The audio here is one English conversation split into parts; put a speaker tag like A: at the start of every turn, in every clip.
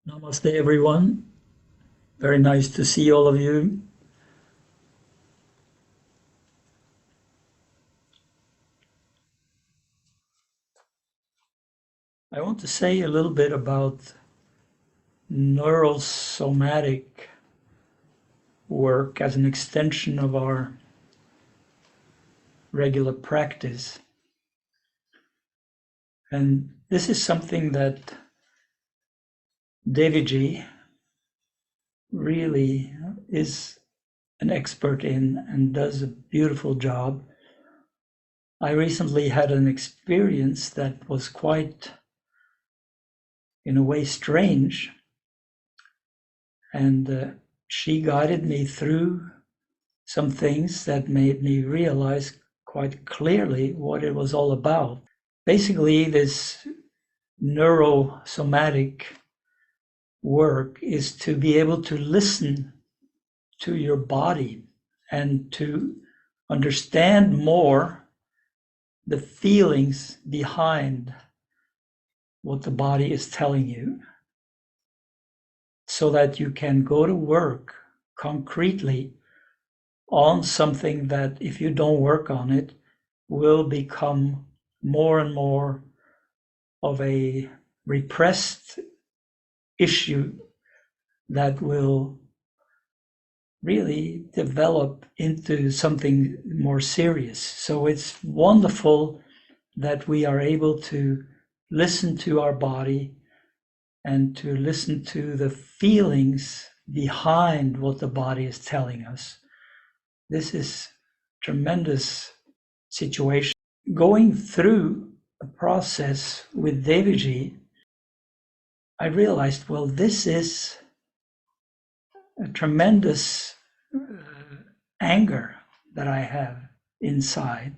A: Namaste, everyone. Very nice to see all of you. I want to say a little bit about neurosomatic work as an extension of our regular practice. And this is something that Deviji really is an expert in and does a beautiful job. I recently had an experience that was quite, in a way, strange. And she guided me through some things that made me realize quite clearly what it was all about. Basically, this neurosomatic work is to be able to listen to your body and to understand more the feelings behind what the body is telling you, so that you can go to work concretely on something that, if you don't work on it, will become more and more of a repressed issue that will really develop into something more serious. So it's wonderful that we are able to listen to our body and to listen to the feelings behind what the body is telling us. This is tremendous situation. Going through a process with Deviji, I realized, well, this is a tremendous anger that I have inside.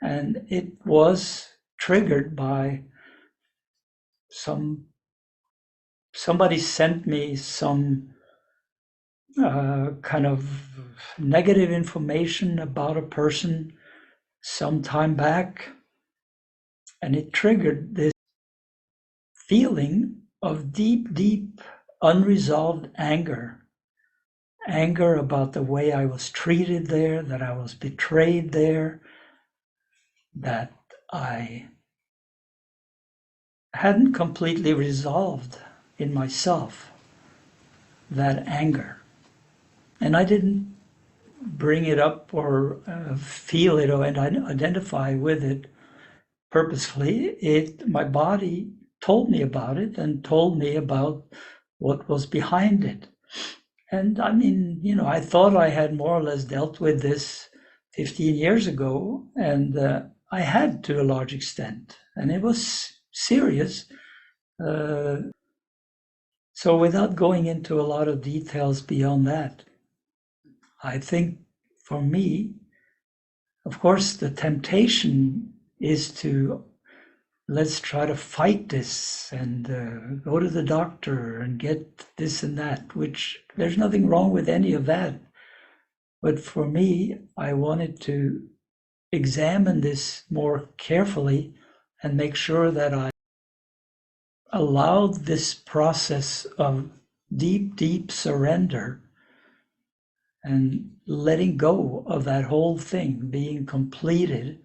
A: And it was triggered by somebody sent me some kind of negative information about a person some time back, and it triggered this feeling of deep unresolved anger about the way I was treated there, that I was betrayed there, that I hadn't completely resolved in myself that anger. And I didn't bring it up or feel it or identify with it purposefully. My body told me about it and told me about what was behind it. And I mean, I thought I had more or less dealt with this 15 years ago, and I had, to a large extent, and it was serious. So without going into a lot of details beyond that, I think for me, of course, the temptation is to, let's try to fight this and go to the doctor and get this and that, which there's nothing wrong with any of that. But for me, I wanted to examine this more carefully and make sure that I allowed this process of deep surrender and letting go of that whole thing being completed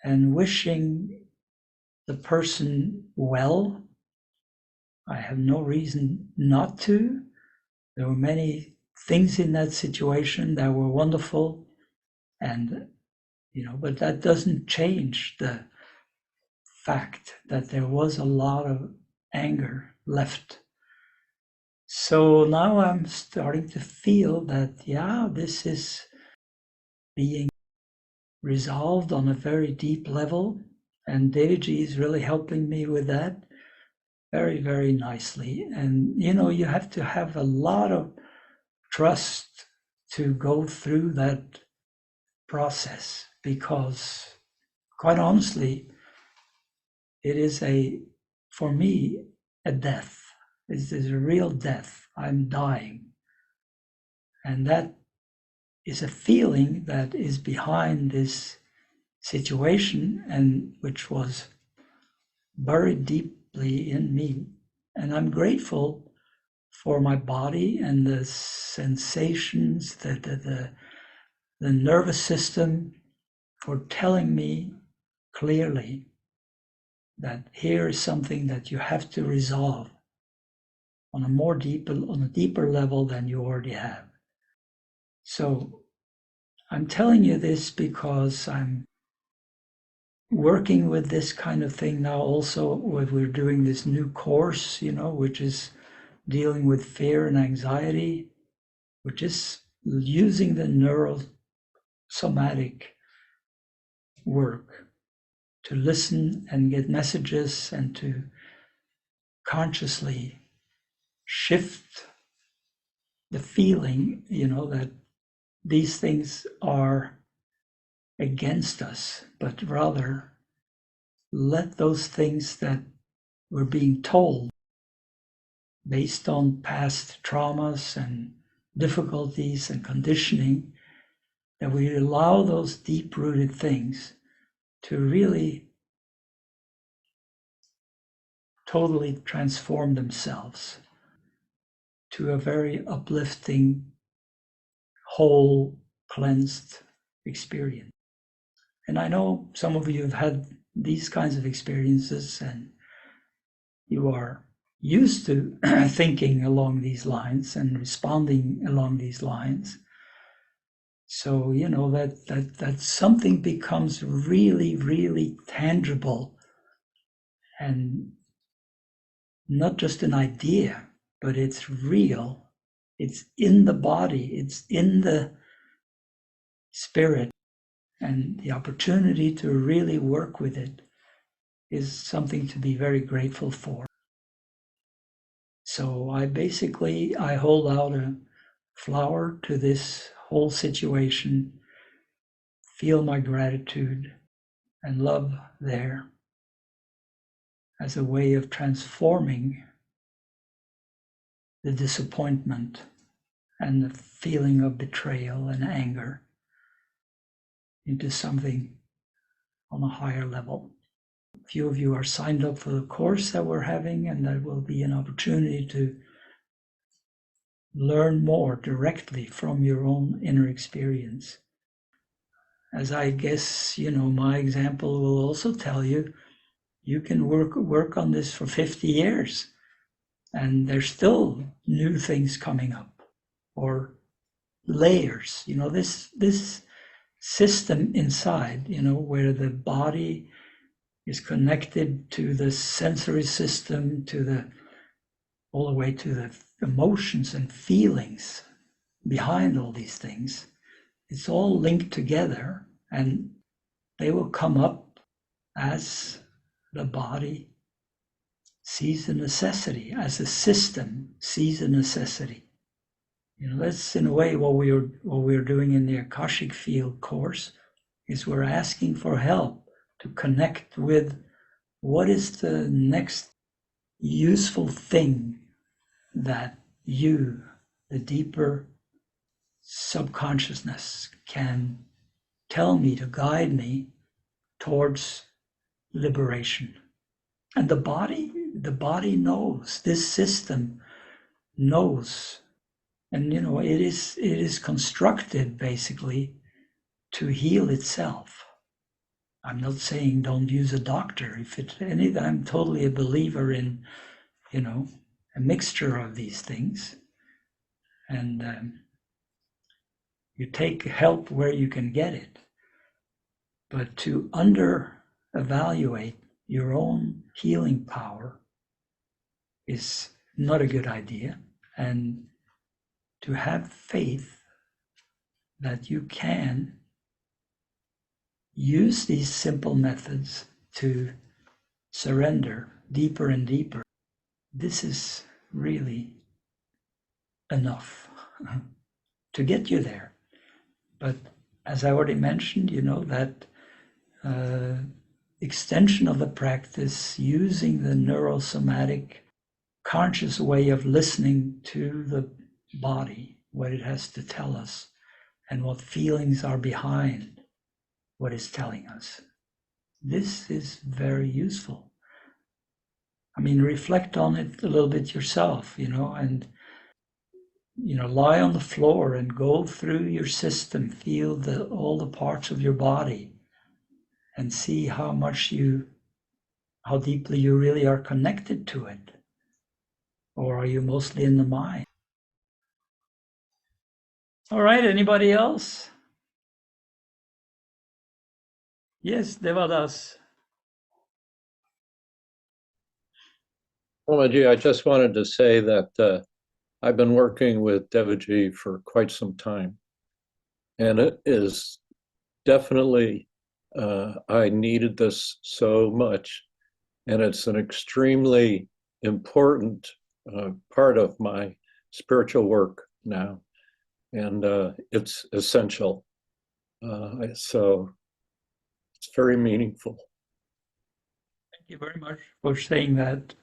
A: and wishing the person well. I have no reason not to. There were many things in that situation that were wonderful, and but that doesn't change the fact that there was a lot of anger left. So now I'm starting to feel that, this is being resolved on a very deep level, and Deviji is really helping me with that very nicely. And you have to have a lot of trust to go through that process, because quite honestly, it is for me, a death. It is a real death. I'm dying. And that is a feeling that is behind this situation, and which was buried deeply in me And I'm grateful for my body and the sensations, the nervous system, for telling me clearly that here is something that you have to resolve on a deeper level than you already have. So I'm telling you this because I'm working with this kind of thing now. Also, we're doing this new course, which is dealing with fear and anxiety, which is using the neurosomatic work to listen and get messages and to consciously shift the feeling, that these things are against us, but rather let those things that we're being told based on past traumas and difficulties and conditioning, that we allow those deep-rooted things to really totally transform themselves to a very uplifting, whole, cleansed experience. And I know some of you have had these kinds of experiences, and you are used to thinking along these lines and responding along these lines. So, that something becomes really, really tangible, and not just an idea, but it's real. It's in the body, it's in the spirit, and the opportunity to really work with it is something to be very grateful for. So I hold out a flower to this whole situation, feel my gratitude and love there as a way of transforming the disappointment and the feeling of betrayal and anger into something on a higher level. A few of you are signed up for the course that we're having, and that will be an opportunity to learn more directly from your own inner experience. As I guess, my example will also tell you, you can work on this for 50 years and there's still new things coming up, or layers, this system inside, where the body is connected to the sensory system, all the way to the emotions and feelings behind all these things. It's all linked together, and they will come up as the body sees a necessity, as the system sees a necessity. That's in a way what we're doing in the Akashic Field course, is we're asking for help to connect with what is the next useful thing that you, the deeper subconsciousness, can tell me, to guide me towards liberation. And the body knows, this system knows. And it is constructed basically to heal itself. I'm not saying don't use a doctor. If it's anything, I'm totally a believer in, a mixture of these things. And you take help where you can get it. But to under-evaluate your own healing power is not a good idea. And to have faith that you can use these simple methods to surrender deeper and deeper, this is really enough to get you there. But as I already mentioned, that extension of the practice, using the neurosomatic conscious way of listening to the body, what it has to tell us, and what feelings are behind what it's telling us. This is very useful. I mean, reflect on it a little bit yourself, and lie on the floor and go through your system, feel all the parts of your body, and see how deeply you really are connected to it. Or are you mostly in the mind? All right, anybody else? Yes, Devadas.
B: Omaji, I just wanted to say that I've been working with Devaji for quite some time, and it is definitely, I needed this so much, and it's an extremely important part of my spiritual work now, and it's essential. So it's very meaningful.
A: Thank you very much for saying that.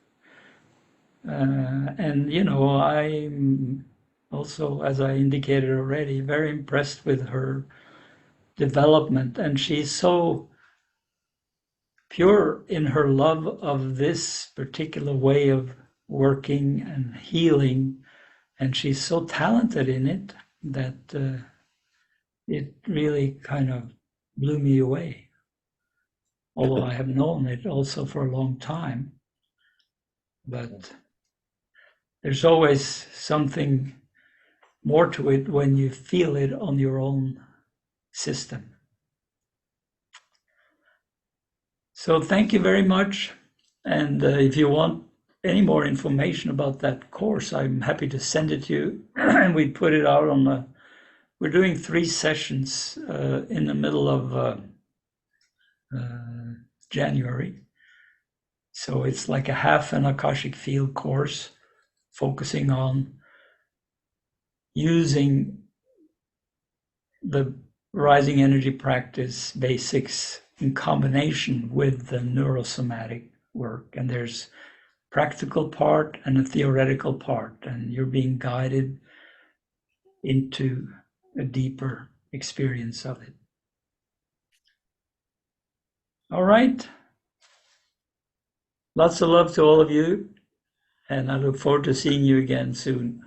A: And I'm also, as I indicated already, very impressed with her development, and she's so pure in her love of this particular way of working and healing, and she's so talented in it that it really kind of blew me away. Although I have known it also for a long time, but there's always something more to it when you feel it on your own system. So thank you very much. And if you want any more information about that course, I'm happy to send it to you. And we put it out we're doing 3 sessions in the middle of January. So it's like a half an Akashic field course focusing on using the rising energy practice basics in combination with the neurosomatic work. And there's practical part and a theoretical part, and you're being guided into a deeper experience of it. All right. Lots of love to all of you, and I look forward to seeing you again soon.